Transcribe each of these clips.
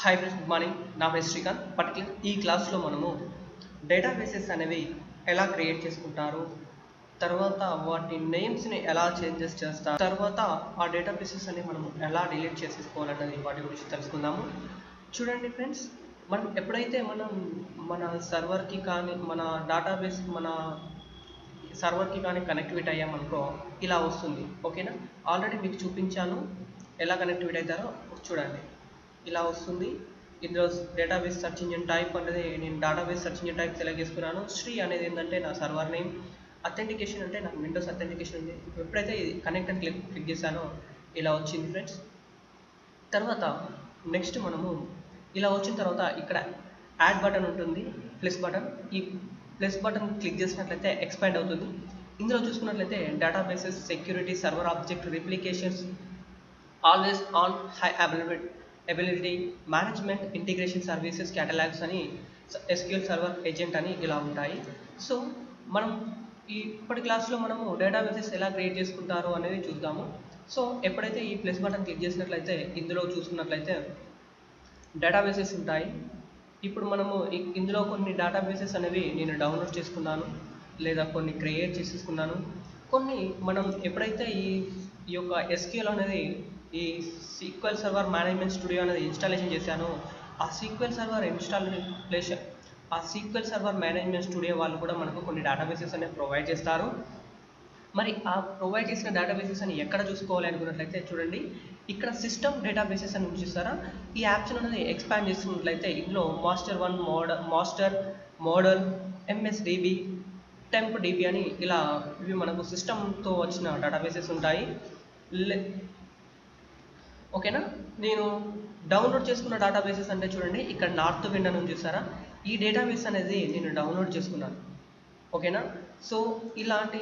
Hi friends, good morning. నా పేరు Srikanth. Particular ఈ క్లాస్లో మనము డేటాబేసెస్ అనేవి ఎలా క్రియేట్ చేసుకుంటారు, తర్వాత వాటి నేమ్స్ని ఎలా చేంజెస్ చేస్తారు, తర్వాత ఆ డేటాబేసెస్ అనేవి మనం ఎలా డిలీట్ చేసేసుకోవాలన్నది వాటి గురించి తెలుసుకుందాము. చూడండి ఫ్రెండ్స్, మనం ఎప్పుడైతే మన సర్వర్కి కానీ మన సర్వర్కి కానీ కనెక్టివిటీ అయ్యామనుకో ఇలా వస్తుంది. ఓకేనా, ఆల్రెడీ మీకు చూపించాను ఎలా కనెక్టివిటీ అవుతారో. చూడండి, ఇలా వస్తుంది. ఇందులో డేటాబేస్ సెర్చ్ ఇంజిన్ టైప్ అనేది నేను database search engine type select చేసుకున్నాను. శ్రీ అనేది ఏంటంటే నా సర్వర్ నేమ్, అథెంటికేషన్ అంటే నాకు విండోస్ అథెంటికేషన్ ఉంది. ఎప్పుడైతే ఎప్పుడైతే అని క్లిక్ చేశానో ఇలా వచ్చింది ఫ్రెండ్స్. తర్వాత నెక్స్ట్ మనము ఇలా వచ్చిన తర్వాత ఇక్కడ యాడ్ బటన్ ఉంటుంది, ప్లస్ బటన్. ఈ ప్లస్ బటన్ క్లిక్ చేసినట్లయితే ఎక్స్పాండ్ అవుతుంది. ఇందులో చూసుకున్నట్లయితే databases, security, server object, replications, always on, high availability, management, integration services, catalogues అని, ఎస్క్యూఎల్ సర్వర్ ఏజెంట్ అని ఇలా ఉంటాయి. సో మనం ఇప్పటి క్లాస్లో మనము డేటాబేసెస్ ఎలా క్రియేట్ చేసుకుంటారు అనేది చూద్దాము. సో ఎప్పుడైతే ఈ ప్లస్ బటన్ క్లిక్ చేసినట్లయితే ఇందులో చూసుకున్నట్లయితే డేటాబేసెస్ ఉంటాయి. ఇప్పుడు మనము ఇందులో కొన్ని డేటాబేసెస్ అనేవి నేను డౌన్లోడ్ చేసుకున్నాను, లేదా కొన్ని క్రియేట్ చేసేసుకున్నాను. కొన్ని మనం ఎప్పుడైతే ఈ యొక్క ఎస్క్యూఎల్ అనేది, ఈ సీక్వెల్ సర్వర్ మేనేజ్మెంట్ స్టూడియో అనేది ఇన్స్టాలేషన్ చేశానో, ఆ సీక్వెల్ సర్వర్ మేనేజ్మెంట్ స్టూడియో వాళ్ళు కూడా మనకు కొన్ని డేటాబేసెస్ అనేవి ప్రొవైడ్ చేస్తారు. మరి ఆ ప్రొవైడ్ చేసిన డేటాబేసెస్ అని ఎక్కడ చూసుకోవాలి అనుకున్నట్లయితే చూడండి, ఇక్కడ సిస్టమ్ డేటాబేసెస్ అని చూస్తారా. ఈ యాప్స్ అనేది ఎక్స్పాండ్ చేస్తున్నట్లయితే ఇందులో master 1, master, model, MSDB, temp DB అని ఇలా ఇవి మనకు సిస్టమ్తో వచ్చిన డేటాబేసెస్ ఉంటాయి. ఓకేనా, నేను డౌన్లోడ్ చేసుకున్న డేటాబేసెస్ అంటే చూడండి, ఇక్కడ నార్త్ విండ్ అని చూసారా. ఈ డేటాబేస్ అనేది నేను డౌన్లోడ్ చేసుకున్నాను. ఓకేనా, సో ఇలాంటి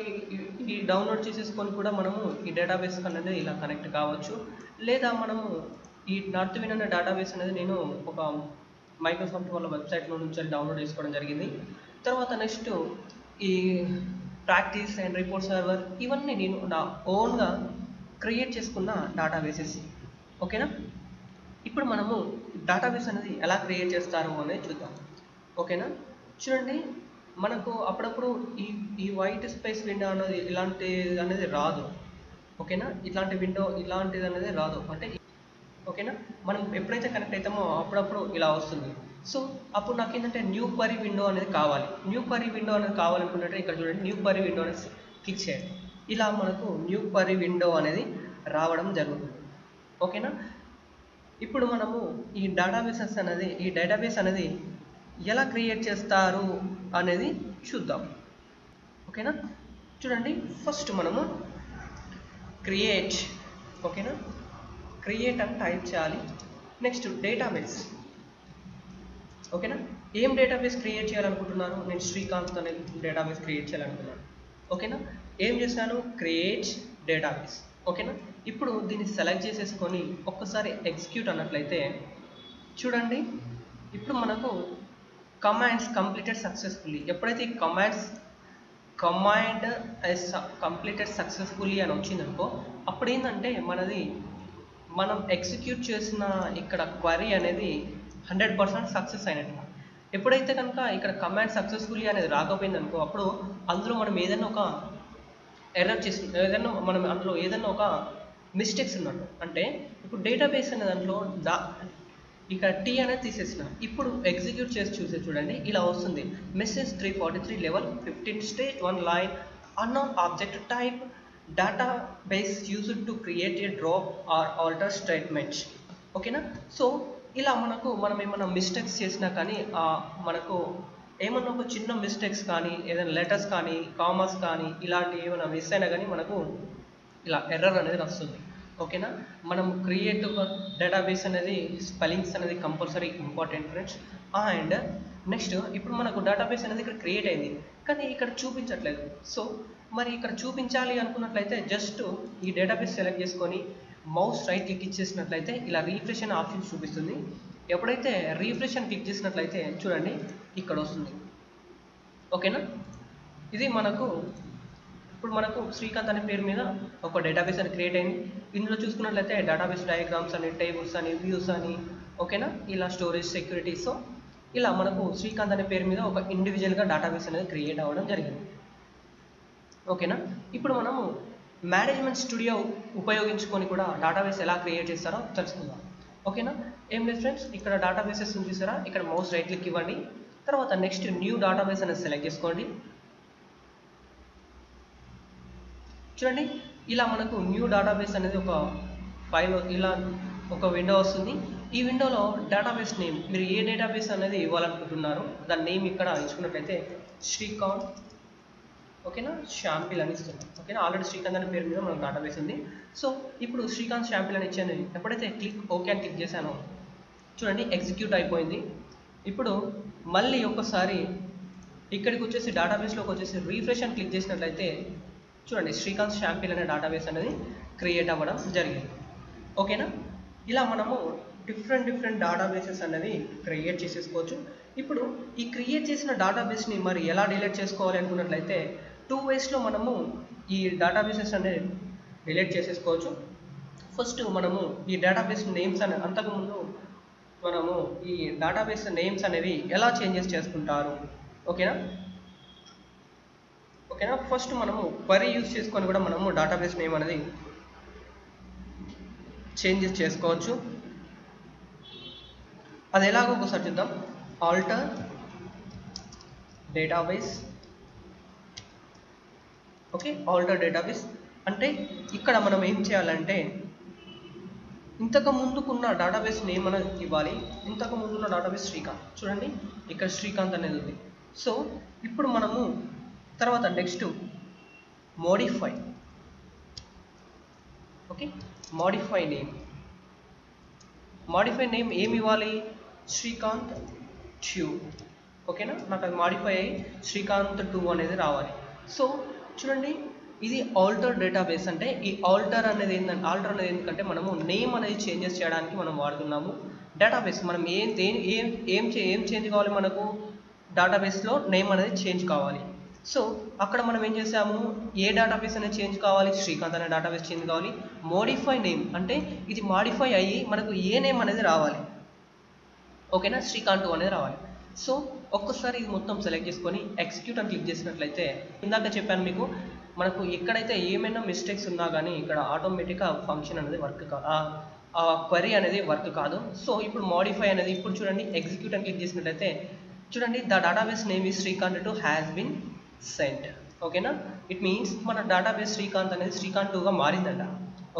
ఈ డౌన్లోడ్ చేసేసుకొని కూడా మనము ఈ డేటాబేస్ అనేది ఇలా కనెక్ట్ కావచ్చు. లేదా మనము ఈ నార్త్ విన్ అనే డేటాబేస్ అనేది నేను ఒక మైక్రోసాఫ్ట్ వాళ్ళ వెబ్సైట్లో నుంచి డౌన్లోడ్ చేసుకోవడం జరిగింది. తర్వాత నెక్స్ట్ ఈ ప్రాక్టీస్ అండ్ రిపోర్ట్ సర్వర్, ఇవన్నీ నేను నా ఓన్గా క్రియేట్ చేసుకున్న డేటాబేసెస్. ఓకేనా, ఇప్పుడు మనము డేటాబేస్ అనేది ఎలా క్రియేట్ చేస్తారు అనేది చూద్దాం. ఓకేనా, చూడండి, మనకు అప్పుడప్పుడు ఈ వైట్ స్పేస్ విండో అనేది ఇలాంటిది అనేది రాదు. ఓకేనా, ఇట్లాంటి విండో ఇలాంటిది అనేది రాదు. అంటే ఓకేనా, మనం ఎప్పుడైతే కనెక్ట్ అవుతామో అప్పుడప్పుడు ఇలా వస్తుంది. సో అప్పుడు నాకు ఏంటంటే న్యూ క్వరీ విండో అనేది కావాలి. న్యూ క్వరీ విండో అనేది కావాలనుకుంటే ఇక్కడ చూడండి, న్యూ క్వరీ విండో అనేది క్లిక్ చేయండి. ఇలా మనకు న్యూ క్వరీ విండో అనేది రావడం జరుగుతుంది. ఓకేనా, ఇప్పుడు మనము ఈ డేటాబేస్ అనేది ఎలా క్రియేట్ చేస్తారు అనేది చూద్దాం. ఓకేనా, చూడండి, ఫస్ట్ మనము క్రియేట్, ఓకేనా, క్రియేట్ అని టైప్ చేయాలి. Next database. ఓకేనా, ఏం డేటాబేస్ క్రియేట్ చేయాలనుకుంటున్నాను నేను? శ్రీకాంత్ అనే డేటాబేస్ క్రియేట్ చేయాలనుకున్నాను. ఓకేనా, ఏం చేశాను? Create database. ఓకేనా, ఇప్పుడు దీన్ని సెలెక్ట్ చేసేసుకొని ఒక్కసారి ఎగ్జిక్యూట్ అన్నట్లయితే చూడండి, ఇప్పుడు మనకు కమాండ్స్ కంప్లీటెడ్ సక్సెస్ఫుల్లీ. ఎప్పుడైతే ఈ కమాండ్ కంప్లీటెడ్ సక్సెస్ఫుల్లీ అని వచ్చిందనుకో, అప్పుడు ఏంటంటే మనం ఎగ్జిక్యూట్ చేసిన ఇక్కడ క్వరీ అనేది 100% సక్సెస్ అయినట్టు. ఎప్పుడైతే కనుక ఇక్కడ కమాండ్ సక్సెస్ఫుల్లీ అనేది రాకపోయిందనుకో, అప్పుడు అందులో మనం ఏదైనా ఒక ఎర్రర్ చేసి అందులో ఏదైనా ఒక మిస్టేక్స్ ఉన్నట్టు. అంటే ఇప్పుడు డేటాబేస్ అనే దాంట్లో ఇక్కడ టీ అనేది తీసేసిన. ఇప్పుడు ఎగ్జిక్యూట్ చేసి చూడండి, ఇలా వస్తుంది. Message 343 level 15 stage 1 line unknown object type database used to create a drop or alter statements. ఓకేనా, సో ఇలా మనం ఏమైనా మిస్టేక్స్ చేసినా కానీ మనకు ఏమన్నా ఒక చిన్న మిస్టేక్స్ కానీ, ఏదైనా లెటర్స్ కానీ, కామర్స్ కానీ, ఇలాంటి ఏమైనా మిస్ అయినా కానీ మనకు ఇలా ఎర్రర్ అనేది వస్తుంది. ఓకేనా, మనం క్రియేట్ ఒక డేటాబేస్ అనేది స్పెల్లింగ్స్ అనేది compulsory important friends. And next ఇప్పుడు మనకు డేటాబేస్ అనేది ఇక్కడ క్రియేట్ అయింది, కానీ ఇక్కడ చూపించట్లేదు. సో మరి ఇక్కడ చూపించాలి అనుకున్నట్లయితే జస్ట్ ఈ డేటాబేస్ సెలెక్ట్ చేసుకొని మౌస్ రైట్ క్లిక్ ఇచ్చేసినట్లయితే ఇలా రీఫ్రెష్ అనే ఆప్షన్ చూపిస్తుంది. ఎప్పుడైతే రీఫ్రెష్ అని క్లిక్ చేసినట్లయితే చూడండి ఇక్కడ వస్తుంది. ఓకేనా, ఇది ఇప్పుడు మనకు శ్రీకాంత్ అనే పేరు మీద ఒక డేటాబేస్ అని క్రియేట్ అయింది. ఇందులో చూసుకున్నట్లయితే డేటాబేస్ డయాగ్రామ్స్ అని, టేబుల్స్ అని, వ్యూస్ అని, ఓకేనా, ఇలా స్టోరేజ్ సెక్యూరిటీ. సో ఇలా మనకు శ్రీకాంత్ అనే పేరు మీద ఒక ఇండివిజువల్గా డేటాబేస్ అనేది క్రియేట్ అవ్వడం జరిగింది. ఓకేనా. ఇప్పుడు మనము మేనేజ్మెంట్ స్టూడియో ఉపయోగించుకొని కూడా డేటాబేస్ ఎలా క్రియేట్ చేస్తారో తెలుసుకుందాం. ఓకేనా. ఏం లేదు ఫ్రెండ్స్, ఇక్కడ డేటాబేసెస్ చూసారా, ఇక్కడ మౌస్ రైట్ క్లిక్ ఇవ్వండి. తర్వాత నెక్స్ట్ న్యూ డేటాబేస్ అనేది సెలెక్ట్ చేసుకోండి. చూడండి, ఇలా మనకు న్యూ డేటాబేస్ అనేది ఒక ఫైల్, ఇలా ఒక విండో వస్తుంది. ఈ విండోలో డేటాబేస్ నేమ్, మీరు ఏ డేటాబేస్ అనేది ఇవ్వాలనుకుంటున్నారో దాని నేమ్ ఇక్కడ ఇచ్చుకున్నట్లయితే శ్రీకాంత్, ఓకేనా, షాంపిల్ అని ఇస్తున్నాం. ఓకేనా, ఆల్రెడీ శ్రీకాంత్ అనే పేరు మీద మనకు డేటాబేస్ ఉంది. సో ఇప్పుడు శ్రీకాంత్ షాంపిల్ అని ఇచ్చాను. ఎప్పుడైతే ఓకే అని క్లిక్ చేశానో చూడండి ఎగ్జిక్యూట్ అయిపోయింది. ఇప్పుడు మళ్ళీ ఒక్కసారి ఇక్కడికి వచ్చేసి డేటాబేస్లోకి వచ్చేసి రీఫ్రెష్ అని క్లిక్ చేసినట్లయితే చూడండి శ్రీకాంత్ షాంపిల్ అనే డేటాబేస్ అనేది క్రియేట్ అవ్వడం జరిగింది. ఓకేనా, ఇలా మనము డిఫరెంట్ డేటాబేసెస్ అనేవి క్రియేట్ చేసేసుకోవచ్చు. ఇప్పుడు ఈ క్రియేట్ చేసిన డేటాబేస్ని మరి ఎలా డిలీట్ చేసుకోవాలి అనుకున్నట్లయితే 2 waysలో మనము ఈ డేటాబేసెస్ అనేది డిలీట్ చేసేసుకోవచ్చు. ఫస్ట్ మనము ఈ డేటాబేస్ నేమ్స్ అనే అంతకుముందు మనము ఈ డేటాబేస్ నేమ్స్ అనేవి ఎలా చేంజెస్ చేసుకుంటారు. ఓకేనా, ఫస్ట్ మనము క్వరీ యూజ్ చేసుకొని కూడా మనము డేటాబేస్ నేమ్ అనేది చేంజెస్ చేసుకోవచ్చు. అది ఎలాగో ఒకసారి చూద్దాం. Alter database, okay, alter database అంటే ఇక్కడ మనం ఏం చేయాలంటే ఇంతకు ముందుకున్న డేటాబేస్ నేమ్ అనేది ఇవ్వాలి. ఇంతకు ముందున్న డేటాబేస్ శ్రీకాంత్, చూడండి ఇక్కడ శ్రీకాంత్ అనేది ఉంది. సో ఇప్పుడు మనము తర్వాత next modify, okay, modify name ఏమి ఇవ్వాలి, శ్రీకాంత్ 2, ఓకేనా, నాకు అది మాడిఫై అయ్యి శ్రీకాంత్ 2 అనేది రావాలి. సో చూడండి, ఇది ఆల్టర్ డేటాబేస్ అంటే ఈ ఆల్టర్ అనేది ఎందుకంటే మనము నేమ్ అనేది చేంజెస్ చేయడానికి మనం వాడుతున్నాము. డేటాబేస్ మనం ఏం చేంజ్ కావాలి, మనకు డేటాబేస్లో నేమ్ అనేది చేంజ్ కావాలి. సో అక్కడ మనం ఏం చేసాము, ఏ డేటాబేస్ అనేది చేంజ్ కావాలి, శ్రీకాంత్ అనే డేటాబేస్ చేంజ్ కావాలి. మోడిఫై నేమ్ అంటే ఇది మాడిఫై అయ్యి మనకు ఏ నేమ్ అనేది రావాలి, ఓకేనా, శ్రీకాంత్ 2 అనేది రావాలి. సో ఒక్కసారి ఇది మొత్తం సెలెక్ట్ చేసుకొని ఎగ్జిక్యూట్ అని క్లిక్ చేసినట్లయితే ఇందాక చెప్పాను మీకు, మనకు ఎక్కడైతే ఏమైనా మిస్టేక్స్ ఉన్నా కానీ ఇక్కడ ఆటోమేటిక్గా ఫంక్షన్ అనేది వర్క్ ఆ క్వరీ అనేది వర్క్ కాదు. సో ఇప్పుడు మోడిఫై అనేది ఇప్పుడు చూడండి ఎగ్జిక్యూట్ అని క్లిక్ చేసినట్లయితే చూడండి the database name is Srikanth 2 has been sent. ఓకేనా, ఇట్ మీన్స్ మన డేటాబేస్ శ్రీకాంత్ అనేది శ్రీకాంత్ 2గా మారిందంట.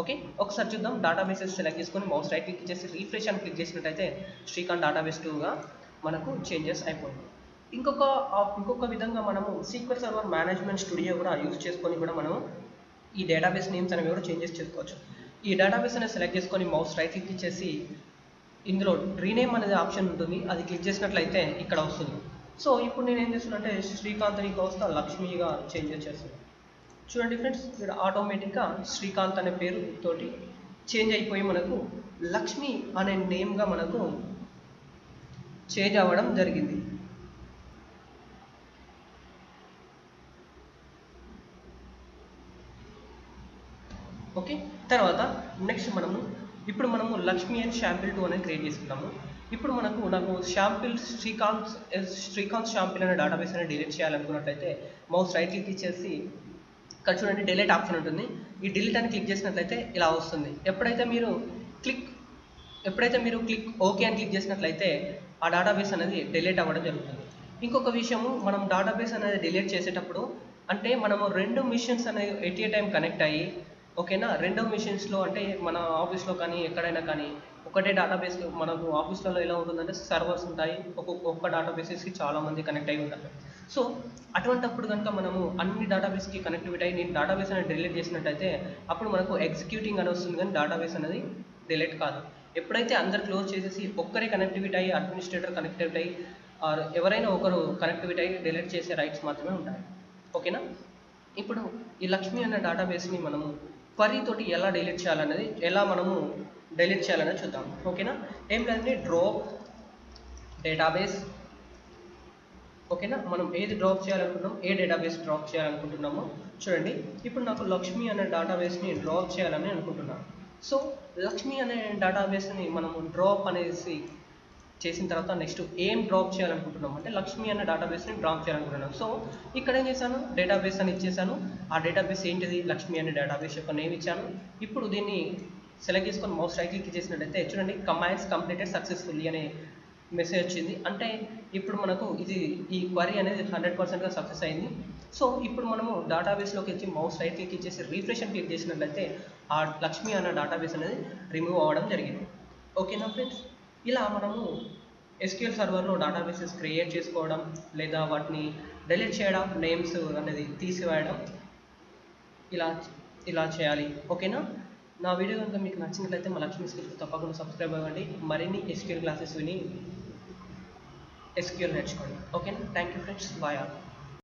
ఓకే, ఒకసారి చూద్దాం. డేటాబేసెస్ సెలెక్ట్ చేసుకొని మౌస్ రైట్ క్లిక్ చేసి రీఫ్రెష్ అని క్లిక్ చేసినట్టయితే శ్రీకాంత్ డేటాబేస్ 2గా మనకు చేంజెస్ అయిపోయింది. ఇంకొక విధంగా మనము సీక్వెల్ సర్వర్ మేనేజ్మెంట్ స్టూడియో కూడా యూజ్ చేసుకొని కూడా మనము ఈ డేటాబేస్ నేమ్స్ అనేవి కూడా చేంజెస్ చేసుకోవచ్చు. ఈ డేటాబేస్ అనేది సెలెక్ట్ చేసుకొని మౌస్ రైట్ క్లిక్ చేసి ఇందులో రీనేమ్ అనేది ఆప్షన్ ఉంటుంది, అది క్లిక్ చేసినట్లయితే ఇక్కడ వస్తుంది. సో ఇప్పుడు నేను ఏం చేస్తున్నానంటే శ్రీకాంత్ని కాస్త లక్ష్మిగా చేంజ్ చేస్తున్నాను. చూడండి ఫ్రెండ్స్, ఇక్కడ ఆటోమేటిక్గా శ్రీకాంత్ అనే పేరు తోటి చేంజ్ అయిపోయి మనకు లక్ష్మి అనే నేమ్గా మనకు చేంజ్ అవ్వడం జరిగింది. ఓకే, తర్వాత నెక్స్ట్ ఇప్పుడు మనము లక్ష్మి అండ్ షాంపిల్ 2 అనేది క్రియేట్ చేసుకుంటాము. ఇప్పుడు నాకు శ్రీకాంత్ షాంపిల్ అనే డేటాబేస్ అనేది డిలీట్ చేయాలనుకున్నట్లయితే మౌస్ రైట్ క్లిక్ ఇచ్చేసి ఇక్కడ చూడండి డిలీట్ ఆప్షన్ ఉంటుంది. ఈ డిలీట్ అని క్లిక్ చేసినట్లయితే ఇలా వస్తుంది. ఎప్పుడైతే మీరు క్లిక్ ఓకే అని క్లిక్ చేసినట్లయితే ఆ డేటాబేస్ అనేది డిలీట్ అవ్వడం జరుగుతుంది. ఇంకొక విషయము, మనం డేటాబేస్ అనేది డిలీట్ చేసేటప్పుడు అంటే మనము 2 మిషన్స్ అనేవి ఎట్ ఏ టైం కనెక్ట్ అయ్యి, ఓకేనా, 2 మిషన్స్లో అంటే మన ఆఫీస్లో కానీ ఎక్కడైనా కానీ ఒకటే డేటాబేస్, మనకు ఆఫీస్లలో ఎలా ఉంటుందంటే సర్వర్స్ ఉంటాయి, ఒక్క డేటాబేసెస్కి చాలామంది కనెక్ట్ అయి ఉంటారు. సో అటువంటిప్పుడు కనుక మనము అన్ని డేటాబేస్కి కనెక్టివిటీ అయ్యి నేను డేటాబేస్ అనేది డిలీట్ చేసినట్టయితే అప్పుడు మనకు ఎగ్జిక్యూటింగ్ అని వస్తుంది, కానీ డేటాబేస్ అనేది డిలీట్ కాదు. ఎప్పుడైతే అందరు క్లోజ్ చేసేసి ఒక్కరే కనెక్టివిటీ అయ్యి, అడ్మినిస్ట్రేటర్ కనెక్టివిటీ అయ్యి, ఎవరైనా ఒకరు కనెక్టివిటీ అయ్యి డిలీట్ చేసే రైట్స్ మాత్రమే ఉంటాయి. ఓకేనా, ఇప్పుడు ఈ లక్ష్మి అనే డేటాబేస్ని మనము క్వరీ తోటి ఎలా డిలీట్ చేయాలనేది చూద్దాం. ఓకేనా, ఏం లేదండి, డ్రాప్ డేటాబేస్. ఓకేనా, మనం ఏది డ్రాప్ చేయాలనుకుంటున్నాం, ఏ డేటాబేస్ డ్రాప్ చేయాలనుకుంటున్నామో చూడండి. ఇప్పుడు నాకు లక్ష్మి అనే డేటాబేస్ని డ్రాప్ చేయాలని అనుకుంటున్నాను. సో లక్ష్మి అనే డేటాబేస్ని మనము డ్రాప్ అనేసి చేసిన తర్వాత నెక్స్ట్ ఏం డ్రాప్ చేయాలనుకుంటున్నాం అంటే లక్ష్మి అనే డేటాబేస్ని డ్రాప్ చేయాలనుకుంటున్నాం. సో ఇక్కడ ఏం చేశాను, డేటాబేస్ అని ఇచ్చేసాను. ఆ డేటాబేస్ ఏంటిది, లక్ష్మి అనే డేటాబేస్ యొక్క నేమ్ ఇచ్చాను. ఇప్పుడు దీన్ని సెలెక్ట్ చేసుకొని మౌస్ రైట్ క్లిక్ చేసినట్టయితే చూడండి కమాండ్స్ కంప్లీటెడ్ సక్సెస్ఫుల్లీ అనే మెసేజ్ వచ్చింది. అంటే ఇప్పుడు మనకు ఈ క్వరీ అనేది 100%గా సక్సెస్ అయింది. సో ఇప్పుడు మనము డేటాబేస్లోకి వచ్చి మౌస్ రైట్ క్లిక్ ఇచ్చేసి రిఫ్రెష్ అని క్లిక్ చేసినట్లయితే ఆ లక్ష్మి అన్న డేటాబేస్ అనేది రిమూవ్ అవ్వడం జరిగింది. ఓకేనా ఫ్రెండ్స్, ఇలా మనము SQL సర్వర్లో డేటాబేసెస్ క్రియేట్ చేసుకోవడం లేదా వాటిని డిలీట్ చేయడం, నేమ్స్ అనేది తీసివేయడం ఇలా చేయాలి. ఓకేనా, నా వీడియో కనుక మీకు నచ్చినట్లయితే మా లక్ష్మి స్కిల్స్కి తప్పకుండా సబ్స్క్రైబ్ అవ్వండి. మరిన్ని SQL క్లాసెస్ విని SQL నేర్చుకోండి. ఓకేనా, thank you friends, bye all.